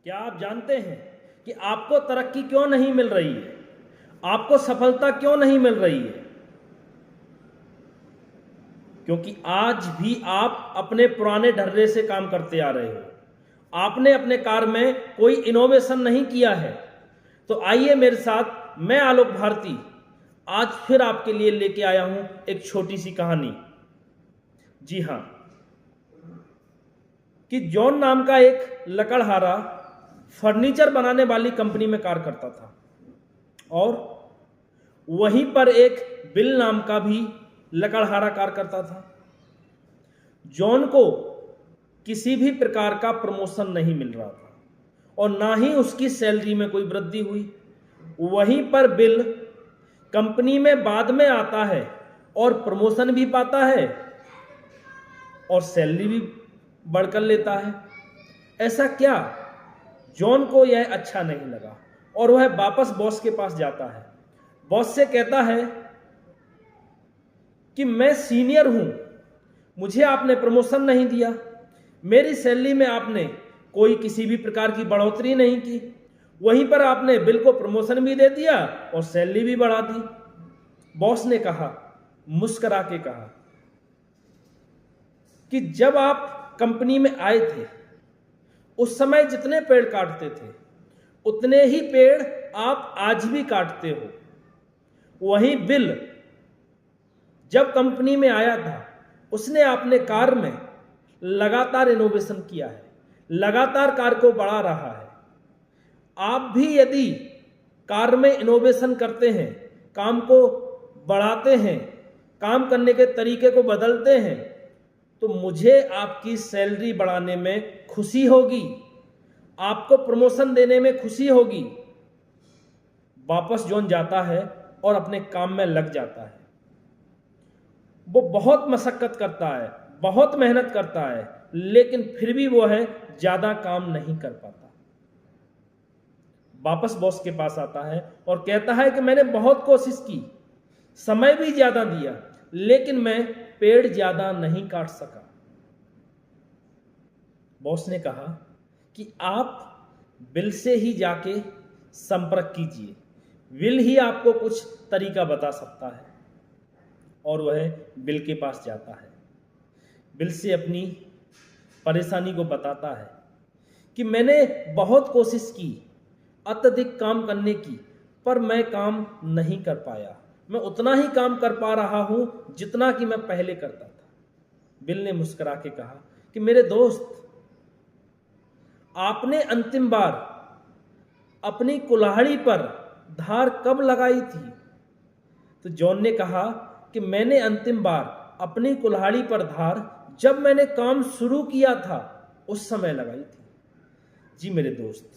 क्या आप जानते हैं कि आपको तरक्की क्यों नहीं मिल रही है? आपको सफलता क्यों नहीं मिल रही है? क्योंकि आज भी आप अपने पुराने ढर्रे से काम करते आ रहे हो। आपने अपने कार्य में कोई इनोवेशन नहीं किया है। तो आइए मेरे साथ, मैं आलोक भारती आज फिर आपके लिए लेके आया हूं एक छोटी सी कहानी। जी हां, कि जॉन नाम का एक लकड़हारा फर्नीचर बनाने वाली कंपनी में कार्य करता था और वहीं पर एक बिल नाम का भी लकड़हारा कार्य करता था। जॉन को किसी भी प्रकार का प्रमोशन नहीं मिल रहा था और ना ही उसकी सैलरी में कोई वृद्धि हुई। वहीं पर बिल कंपनी में बाद में आता है और प्रमोशन भी पाता है और सैलरी भी बढ़कर लेता है। ऐसा क्या? जॉन को यह अच्छा नहीं लगा और वह वापस बॉस के पास जाता है। बॉस से कहता है कि मैं सीनियर हूं, मुझे आपने प्रमोशन नहीं दिया, मेरी सैलरी में आपने कोई किसी भी प्रकार की बढ़ोतरी नहीं की, वहीं पर आपने बिल को प्रमोशन भी दे दिया और सैलरी भी बढ़ा दी। बॉस ने कहा, मुस्कुरा के कहा, कि जब आप कंपनी में आए थे उस समय जितने पेड़ काटते थे उतने ही पेड़ आप आज भी काटते हो। वहीं बिल जब कंपनी में आया था उसने अपने कार्य में लगातार इनोवेशन किया है, लगातार कार्य को बढ़ा रहा है। आप भी यदि कार्य में इनोवेशन करते हैं, काम को बढ़ाते हैं, काम करने के तरीके को बदलते हैं, तो मुझे आपकी सैलरी बढ़ाने में खुशी होगी, आपको प्रमोशन देने में खुशी होगी। वापस जॉन जाता है और अपने काम में लग जाता है। वो बहुत मशक्कत करता है, बहुत मेहनत करता है, लेकिन फिर भी वो है ज्यादा काम नहीं कर पाता। वापस बॉस के पास आता है और कहता है कि मैंने बहुत कोशिश की, समय भी ज्यादा दिया, लेकिन मैं पेड़ ज्यादा नहीं काट सका। बॉस ने कहा कि आप बिल से ही जाके संपर्क कीजिए, बिल ही आपको कुछ तरीका बता सकता है। और वह बिल के पास जाता है, बिल से अपनी परेशानी को बताता है कि मैंने बहुत कोशिश की अत्यधिक काम करने की, पर मैं काम नहीं कर पाया, मैं उतना ही काम कर पा रहा हूं जितना कि मैं पहले करता था। बिल ने मुस्कुरा के कहा कि मेरे दोस्त, आपने अंतिम बार अपनी कुल्हाड़ी पर धार कब लगाई थी? तो जॉन ने कहा कि मैंने अंतिम बार अपनी कुल्हाड़ी पर धार जब मैंने काम शुरू किया था उस समय लगाई थी। जी मेरे दोस्त,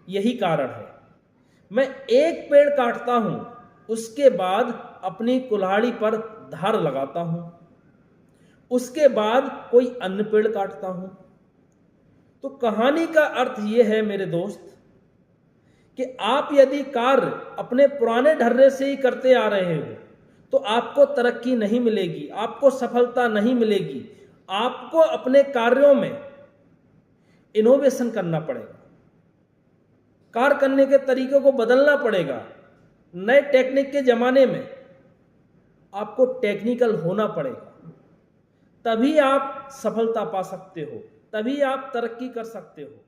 यही कारण है मैं एक पेड़ काटता हूं, उसके बाद अपनी कुल्हाड़ी पर धार लगाता हूं, उसके बाद कोई अन्य पेड़ काटता हूं। तो कहानी का अर्थ यह है मेरे दोस्त कि आप यदि कार्य अपने पुराने ढर्रे से ही करते आ रहे हो तो आपको तरक्की नहीं मिलेगी, आपको सफलता नहीं मिलेगी। आपको अपने कार्यों में इनोवेशन करना पड़ेगा, कार्य करने के तरीकों को बदलना पड़ेगा। नए टेक्निक के जमाने में आपको टेक्निकल होना पड़ेगा, तभी आप सफलता पा सकते हो, तभी आप तरक्की कर सकते हो।